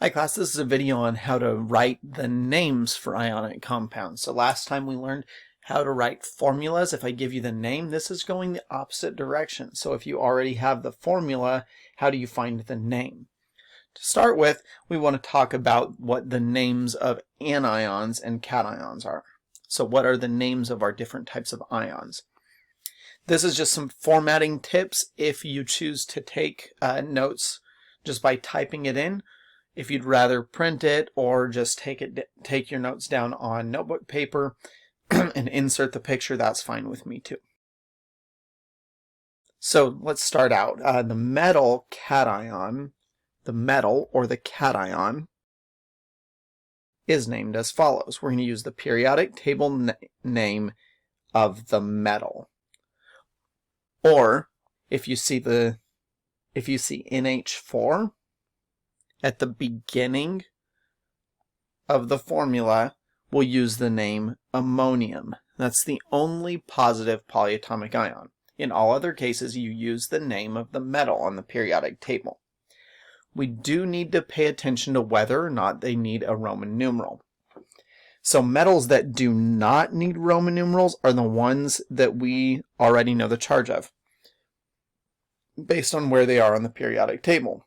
Hi class, this is a video on how to write the names for ionic compounds. So last time we learned how to write formulas. If I give you the name, this is going the opposite direction. So if you already have the formula, how do you find the name? To start with, we want to talk about what the names of anions and cations are. So what are the names of our different types of ions? This is just some formatting tips if you choose to take notes just by typing it in. If you'd rather print it or just take your notes down on notebook paper and insert the picture, that's fine with me too. So let's start out. The metal cation, the metal or the cation, is named as follows. We're going to use the periodic table name of the metal. Or if you see NH4 at the beginning of the formula, we'll use the name ammonium. That's the only positive polyatomic ion. In all other cases, you use the name of the metal on the periodic table. We do need to pay attention to whether or not they need a Roman numeral. So metals that do not need Roman numerals are the ones that we already know the charge of, based on where they are on the periodic table.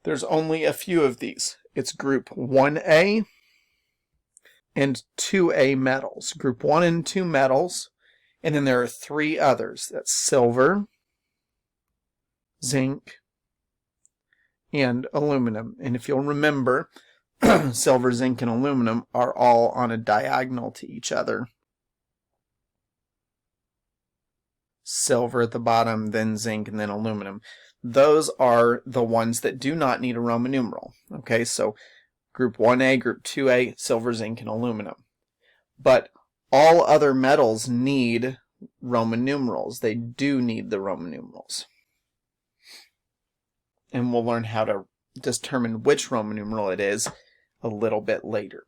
There's only a few of these. It's group 1A and 2A metals. Group 1 and 2 metals, and then there are 3 others. That's silver, zinc, and aluminum. And if you'll remember, silver, zinc, and aluminum are all on a diagonal to each other. Silver at the bottom, then zinc, and then aluminum. Those are the ones that do not need a Roman numeral. Okay, so group 1A, group 2A, silver, zinc, and aluminum. But all other metals need Roman numerals. They do need the Roman numerals. And we'll learn how to determine which Roman numeral it is a little bit later.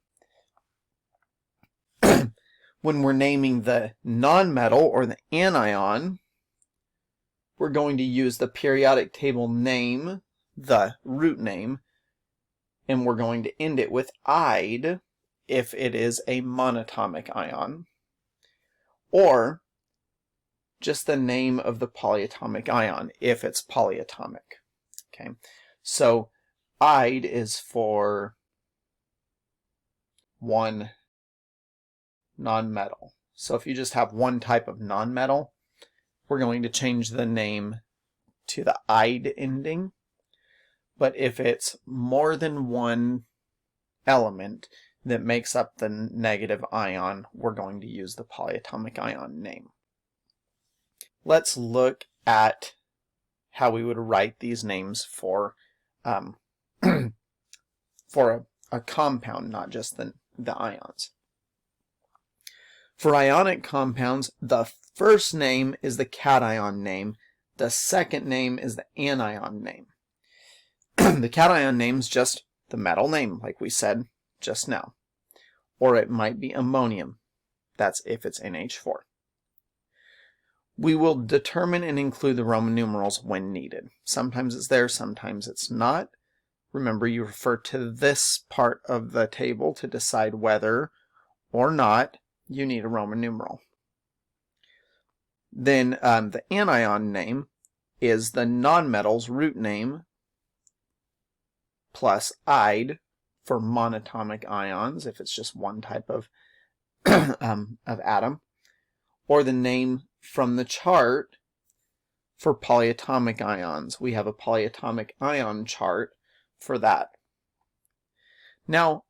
When we're naming the nonmetal or the anion, we're going to use the periodic table name, the root name, and we're going to end it with "ide" if it is a monatomic ion, or just the name of the polyatomic ion if it's polyatomic. Okay, so "ide" is for one nonmetal. So if you just have one type of nonmetal, we're going to change the name to the "ide" ending. But if it's more than one element that makes up the negative ion, we're going to use the polyatomic ion name. Let's look at how we would write these names for for a compound, not just the ions. For ionic compounds, the first name is the cation name. The second name is the anion name. The cation name is just the metal name, like we said just now. Or it might be ammonium. That's if it's NH4. We will determine and include the Roman numerals when needed. Sometimes it's there, sometimes it's not. Remember, you refer to this part of the table to decide whether or not you need a Roman numeral. Then the anion name is the nonmetal's root name plus "ide" for monatomic ions, if it's just one type of atom, or the name from the chart for polyatomic ions. We have a polyatomic ion chart for that. Now,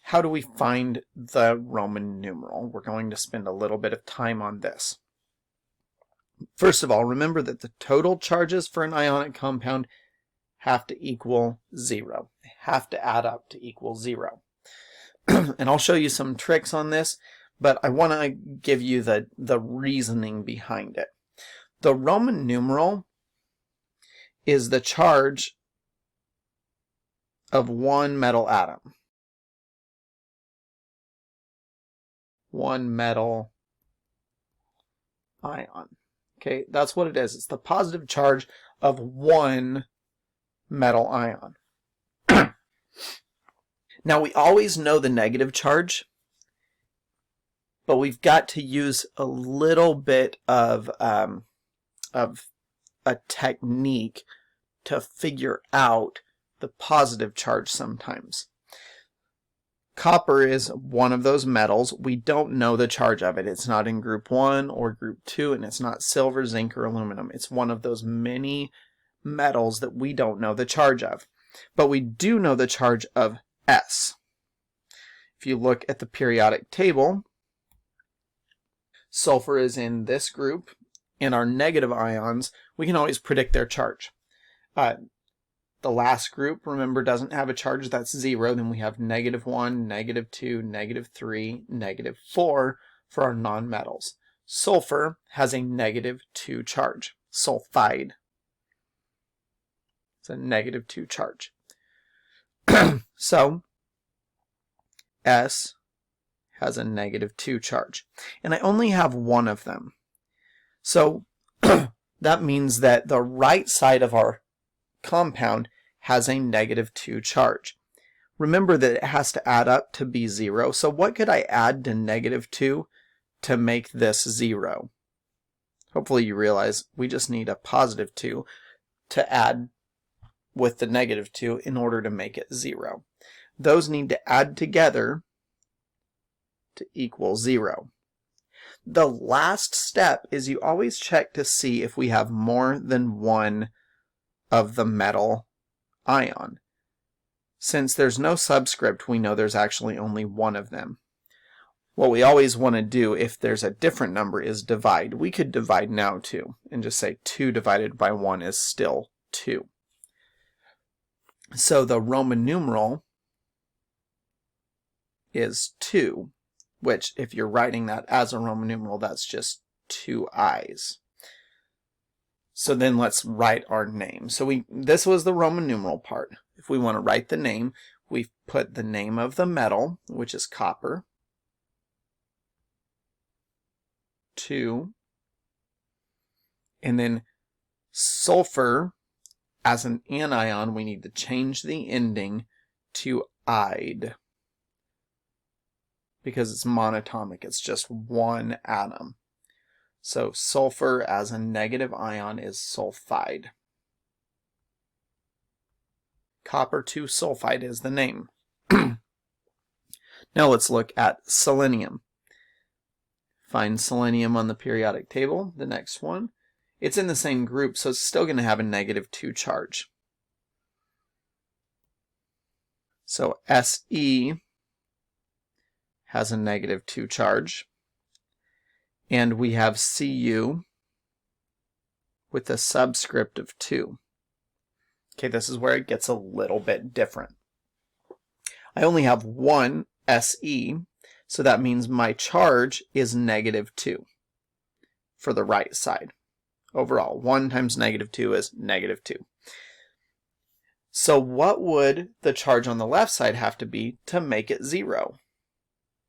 how do we find the Roman numeral? We're going to spend a little bit of time on this. First of all, remember that the total charges for an ionic compound have to equal 0. They have to add up to equal 0. And I'll show you some tricks on this, but I want to give you the reasoning behind it. The Roman numeral is the charge of one metal atom. One metal ion. Okay, that's what it is. It's the positive charge of one metal ion. Now we always know the negative charge, but we've got to use a little bit of a technique to figure out the positive charge sometimes. Copper is one of those metals. We don't know the charge of it. It's not in group 1 or group 2, and it's not silver, zinc, or aluminum. It's one of those many metals that we don't know the charge of. But we do know the charge of S. If you look at the periodic table, sulfur is in this group, and our negative ions, we can always predict their charge. The last group, remember, doesn't have a charge. That's 0. Then we have -1, -2, -3, -4 for our nonmetals. Sulfur has a -2 charge. Sulfide. It's a -2 charge. So, S has a -2 charge. And I only have one of them. So, that means that the right side of our compound has a -2 charge. Remember that it has to add up to be 0. So what could I add to -2 to make this 0? Hopefully you realize we just need a +2 to add with the -2 in order to make it 0. Those need to add together to equal 0. The last step is you always check to see if we have more than one of the metal ion. Since there's no subscript, we know there's actually only one of them. What we always want to do if there's a different number is divide. We could divide now too and just say 2 divided by 1 is still 2. So the Roman numeral is 2, which if you're writing that as a Roman numeral, that's just 2 I's. So then let's write our name. So this was the Roman numeral part. If we want to write the name, we put the name of the metal, which is copper, 2, and then sulfur, as an anion, we need to change the ending to "ide" because it's monatomic. It's just one atom. So sulfur as a negative ion is sulfide. Copper 2 sulfide is the name. Now let's look at selenium. Find selenium on the periodic table, the next one. It's in the same group, so it's still going to have a -2 charge. So Se has a -2 charge. And we have Cu with a subscript of 2. Okay, this is where it gets a little bit different. I only have one Se, so that means my charge is -2 for the right side. Overall, 1 times -2 is -2. So what would the charge on the left side have to be to make it 0?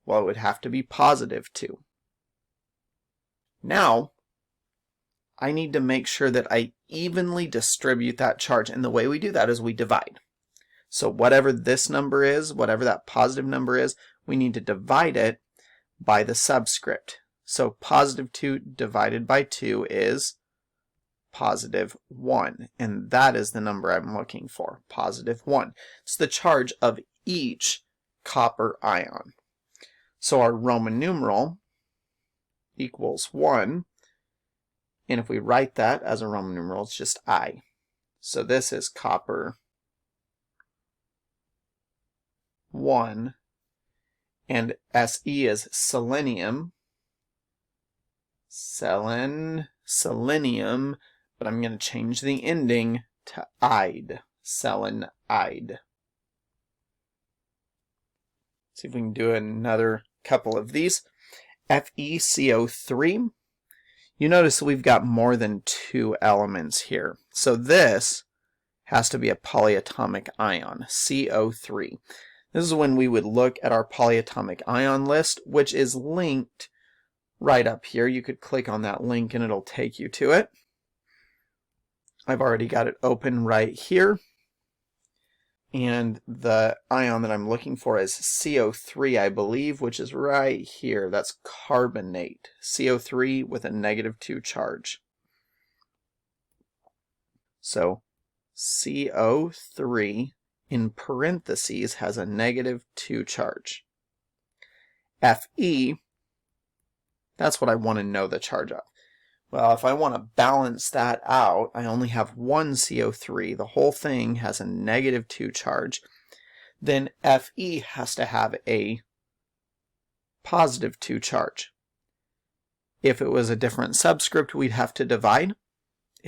Well, it would have to be +2. Now, I need to make sure that I evenly distribute that charge, and the way we do that is we divide. So whatever this number is, whatever that positive number is, we need to divide it by the subscript. So +2 divided by 2 is +1, and that is the number I'm looking for, +1. It's the charge of each copper ion. So our Roman numeral equals 1, and if we write that as a Roman numeral, it's just I. So this is copper 1, and Se is selenium, selenium, but I'm going to change the ending to ide, selenide. See if we can do another couple of these. FeCO3, you notice we've got more than 2 elements here. So this has to be a polyatomic ion, CO3. This is when we would look at our polyatomic ion list, which is linked right up here. You could click on that link and it'll take you to it. I've already got it open right here. And the ion that I'm looking for is CO3, I believe, which is right here. That's carbonate. CO3 with a -2 charge. So CO3 in parentheses has a -2 charge. Fe, that's what I want to know the charge of. Well, if I want to balance that out, I only have one CO3. The whole thing has a -2 charge. Then Fe has to have a +2 charge. If it was a different subscript, we'd have to divide.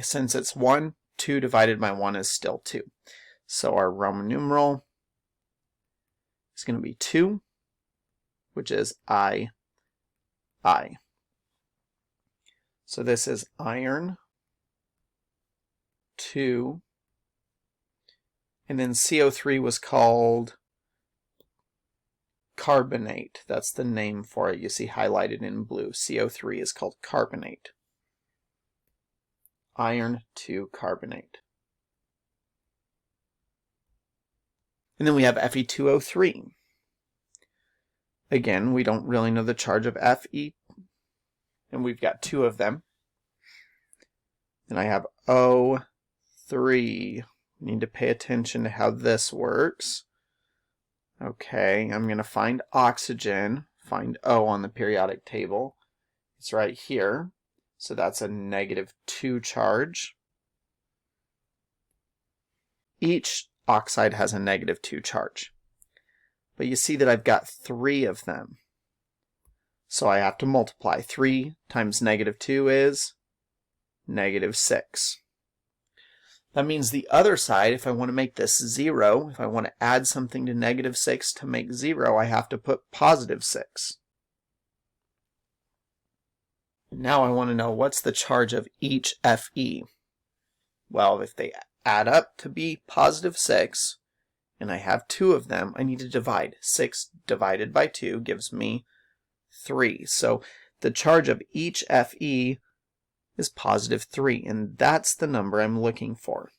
Since it's 1, 2 divided by 1 is still 2. So our Roman numeral is going to be 2, which is I. So this is iron 2, and then CO3 was called carbonate. That's the name for it. You see highlighted in blue. CO3 is called carbonate. Iron 2 carbonate. And then we have Fe2O3. Again, we don't really know the charge of Fe, and we've got 2 of them. And I have O3. We need to pay attention to how this works. Okay, I'm going to find oxygen, find O on the periodic table. It's right here. So that's a -2 charge. Each oxide has a -2 charge. But you see that I've got 3 of them. So I have to multiply. 3 times -2 is -6. That means the other side, if I want to make this 0, if I want to add something to -6 to make 0, I have to put +6. Now I want to know what's the charge of each Fe. Well, if they add up to be +6, and I have 2 of them, I need to divide. 6 divided by 2 gives me 3. So the charge of each Fe is +3, and that's the number I'm looking for.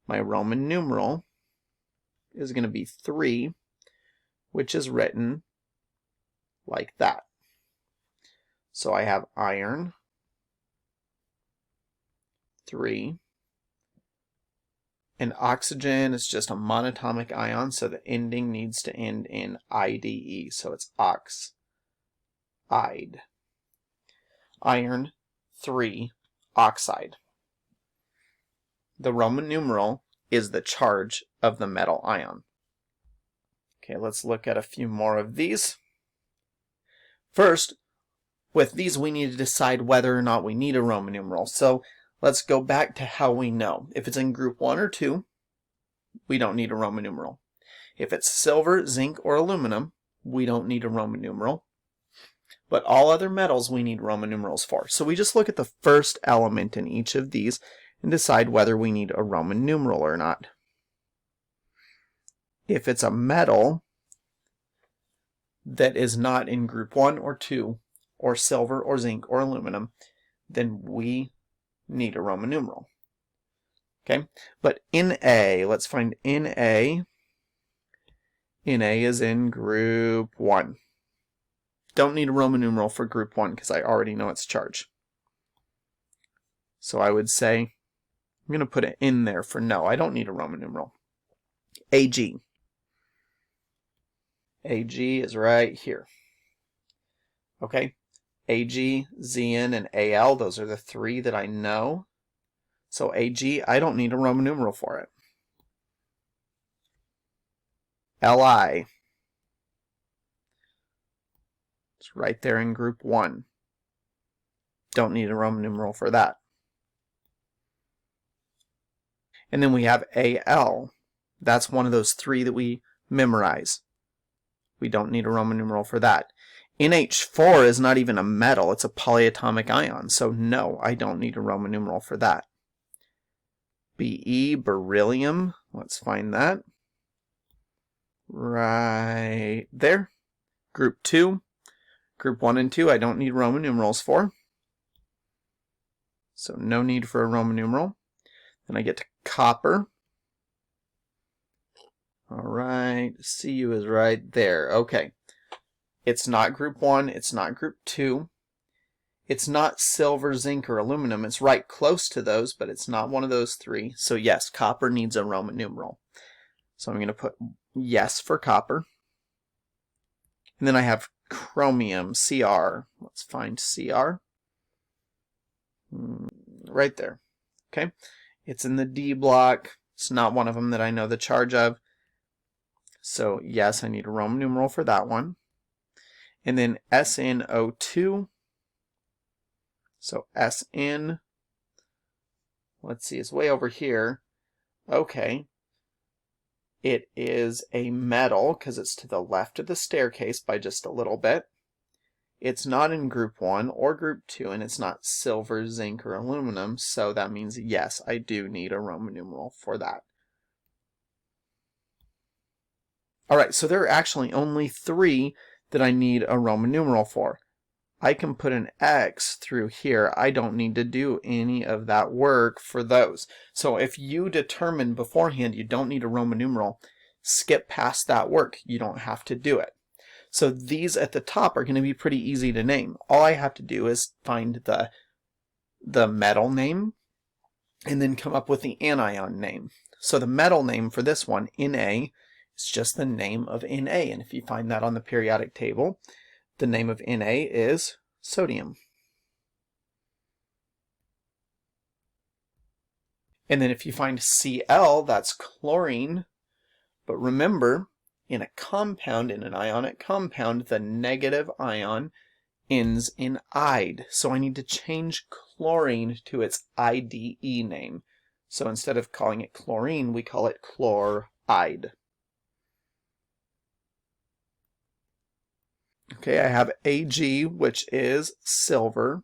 My Roman numeral is going to be 3, which is written like that. So I have iron 3, and oxygen is just a monatomic ion, so the ending needs to end in IDE, so it's oxide. Iron 3 oxide. The Roman numeral is the charge of the metal ion. Okay, let's look at a few more of these. First, with these we need to decide whether or not we need a Roman numeral. So let's go back to how we know. If it's in group 1 or 2, we don't need a Roman numeral. If it's silver, zinc, or aluminum, we don't need a Roman numeral. But all other metals we need Roman numerals for. So we just look at the first element in each of these and decide whether we need a Roman numeral or not. If it's a metal that is not in group 1 or 2, or silver or zinc or aluminum, then we need a Roman numeral. Okay, but Na, let's find Na. Na is in group 1. Don't need a Roman numeral for group 1 because I already know its charge. So I would say, I'm going to put it in there for no, I don't need a Roman numeral. Ag. Ag is right here. Okay, Ag, Zn, and Al, those are the 3 that I know. So Ag, I don't need a Roman numeral for it. Li. It's right there in group 1. Don't need a Roman numeral for that. And then we have Al. That's one of those 3 that we memorize. We don't need a Roman numeral for that. NH4 is not even a metal, it's a polyatomic ion, so no, I don't need a Roman numeral for that. Be, beryllium, let's find that. Right there. Group 2. Group 1 and 2 I don't need Roman numerals for. So no need for a Roman numeral. Then I get to copper. All right, Cu is right there. Okay. It's not group 1, it's not group 2. It's not silver, zinc, or aluminum. It's right close to those, but it's not one of those three. So yes, copper needs a Roman numeral. So I'm going to put yes for copper. And then I have chromium, Cr. Let's find Cr. Right there. Okay. It's in the D block. It's not one of them that I know the charge of. So yes, I need a Roman numeral for that one. And then SnO2. So Sn, let's see, it's way over here. Okay. It is a metal because it's to the left of the staircase by just a little bit. It's not in group 1 or group 2, and it's not silver, zinc, or aluminum, so that means yes, I do need a Roman numeral for that. Alright, so there are actually only 3 that I need a Roman numeral for. I can put an X through here. I don't need to do any of that work for those. So if you determine beforehand you don't need a Roman numeral, skip past that work. You don't have to do it. So these at the top are going to be pretty easy to name. All I have to do is find the metal name and then come up with the anion name. So the metal name for this one, Na, is just the name of Na. And if you find that on the periodic table, the name of Na is sodium. And then if you find Cl, that's chlorine. But remember, in a compound, in an ionic compound, the negative ion ends in "ide." So I need to change chlorine to its IDE name. So instead of calling it chlorine, we call it chloride. Okay, I have Ag, which is silver.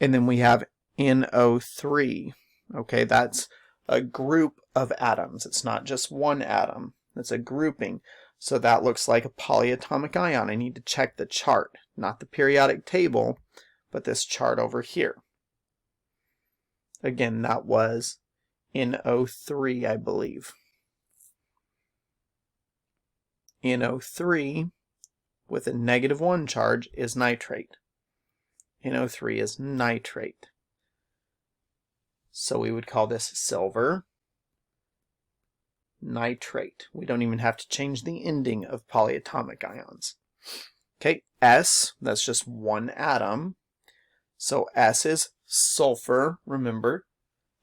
And then we have NO3. Okay, that's a group of atoms. It's not just one atom. It's a grouping. So that looks like a polyatomic ion. I need to check the chart, not the periodic table, but this chart over here. Again, that was NO3, I believe. NO3 with a -1 charge is nitrate. NO3 is nitrate. So we would call this silver nitrate. We don't even have to change the ending of polyatomic ions. Okay, S, that's just one atom. So S is sulfur. Remember,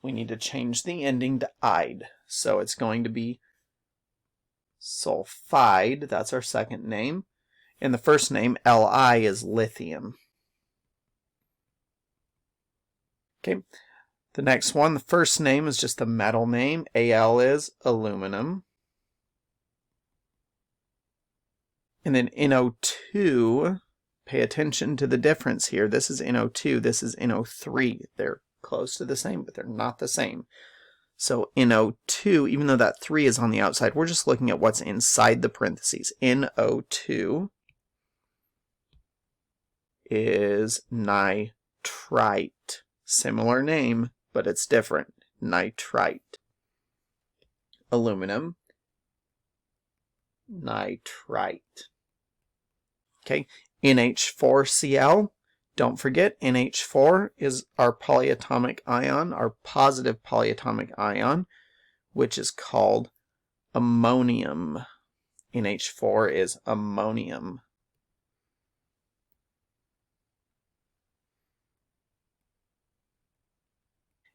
we need to change the ending to ide. So it's going to be sulfide. That's our second name. And the first name, Li, is lithium. Okay, the next one, the first name is just the metal name. Al is aluminum. And then NO2, pay attention to the difference here. This is NO2, this is NO3. They're close to the same, but they're not the same. So NO2, even though that 3 is on the outside, we're just looking at what's inside the parentheses. NO2 is nitrite. Similar name, but it's different. Nitrite. Aluminum. Nitrite. Okay, NH4Cl. Don't forget, NH4 is our polyatomic ion, our positive polyatomic ion, which is called ammonium. NH4 is ammonium.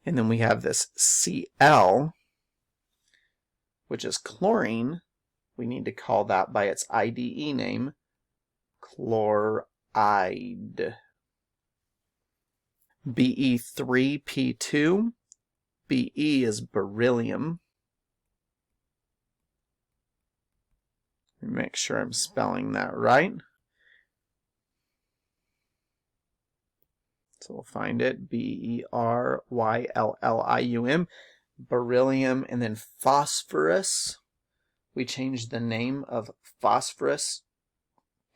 And then we have this Cl, which is chlorine. We need to call that by its IDE name, chloride. Be3P2. Be is beryllium. Let me make sure I'm spelling that right. So we'll find it, Beryllium, beryllium, and then phosphorus. We changed the name of phosphorus,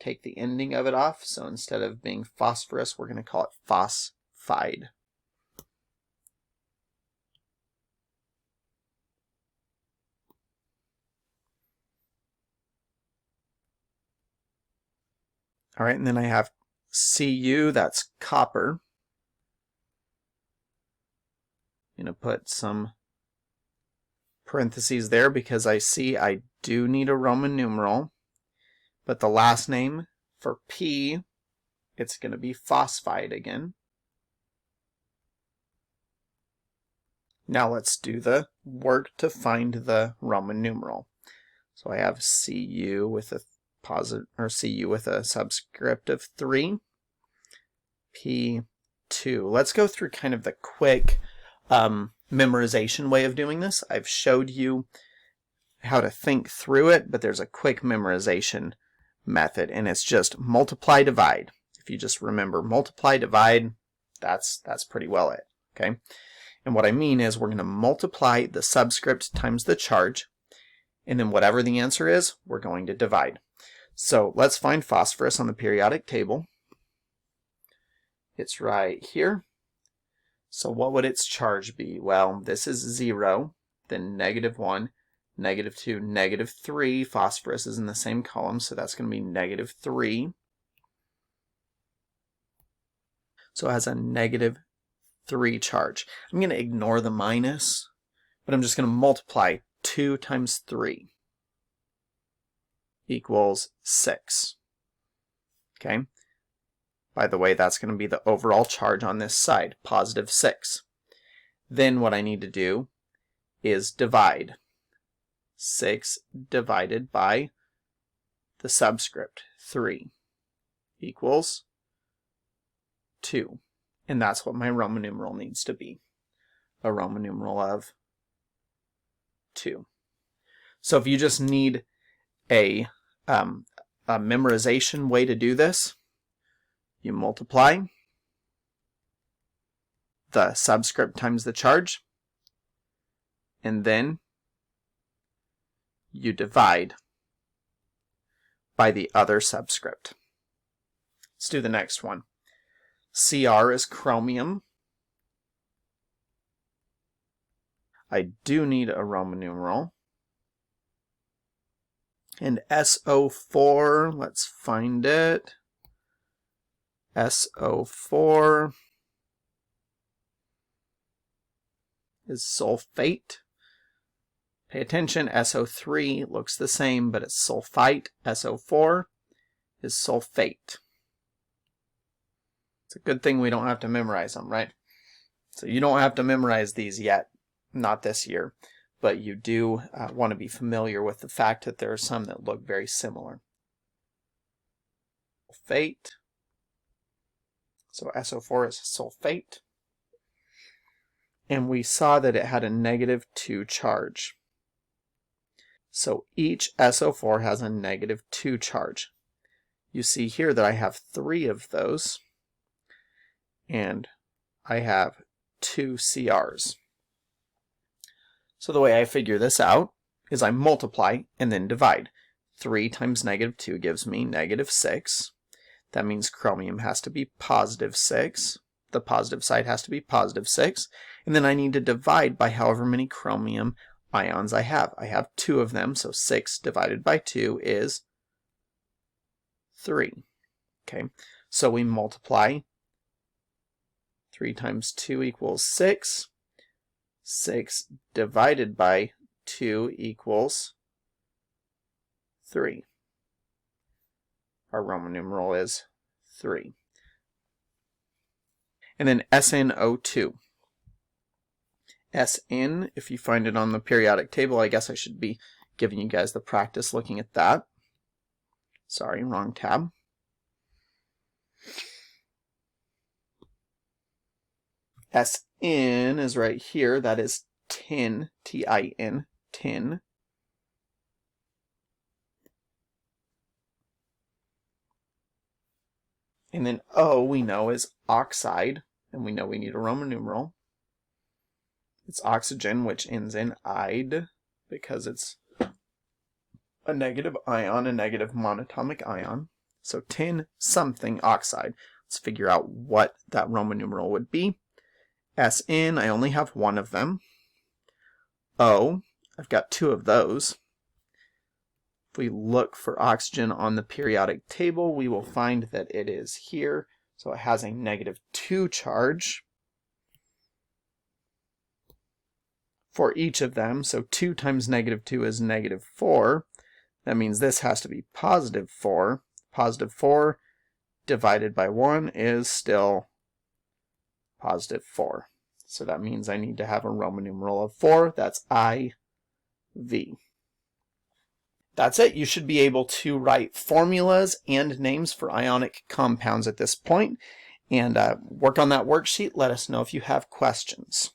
take the ending of it off, so instead of being phosphorus, we're going to call it phosphide. All right, and then I have Cu, that's copper. I'm going to put some parentheses there because I see I do need a Roman numeral. But the last name for P, it's going to be phosphide again. Now let's do the work to find the Roman numeral. So I have Cu with a Cu with a subscript of 3, P2. Let's go through kind of the quick memorization way of doing this. I've showed you how to think through it, but there's a quick memorization method, and it's just multiply, divide. If you just remember multiply, divide, that's pretty well it, okay? And what I mean is we're going to multiply the subscript times the charge, and then whatever the answer is, we're going to divide. So let's find phosphorus on the periodic table. It's right here. So what would its charge be? Well, this is 0, then -1, -2, -3. Phosphorus is in the same column, so that's going to be -3. So it has a -3 charge. I'm going to ignore the minus, but I'm just going to multiply 2 times 3 equals 6. Okay? By the way, that's going to be the overall charge on this side, +6. Then what I need to do is divide. 6 divided by the subscript, 3, equals 2. And that's what my Roman numeral needs to be, a Roman numeral of 2. So if you just need a memorization way to do this, you multiply the subscript times the charge, and then you divide by the other subscript. Let's do the next one. Cr is chromium. I do need a Roman numeral. And SO4, let's find it. SO4 is sulfate. Pay attention, SO3 looks the same, but it's sulfite. SO4 is sulfate. It's a good thing we don't have to memorize them, right? So you don't have to memorize these yet, not this year, but you do want to be familiar with the fact that there are some that look very similar. Sulfate. So SO4 is sulfate. And we saw that it had a -2 charge. So each SO4 has a -2 charge. You see here that I have 3 of those, and I have 2 CRs. So the way I figure this out is I multiply and then divide. 3 times -2 gives me -6. That means chromium has to be +6. The positive side has to be +6. And then I need to divide by however many chromium ions I have. I have 2 of them, so 6 divided by 2 is 3. Okay, so we multiply. 3 times 2 equals 6. 6 divided by 2 equals 3. Our Roman numeral is 3. And then SnO2. Sn, if you find it on the periodic table, I guess I should be giving you guys the practice looking at that. Sorry, wrong tab. Sn is right here. That is tin, T-I-N, tin. And then O we know is oxide, and we know we need a Roman numeral. It's oxygen, which ends in "ide" because it's a negative ion, a negative monatomic ion. So tin something oxide. Let's figure out what that Roman numeral would be. Sn, I only have 1 of them. O, I've got 2 of those. If we look for oxygen on the periodic table, we will find that it is here. So it has a -2 charge for each of them. So 2 times -2 is -4. That means this has to be +4. +4 divided by 1 is still +4. So that means I need to have a Roman numeral of 4. That's IV. That's it. You should be able to write formulas and names for ionic compounds at this point. And work on that worksheet. Let us know if you have questions.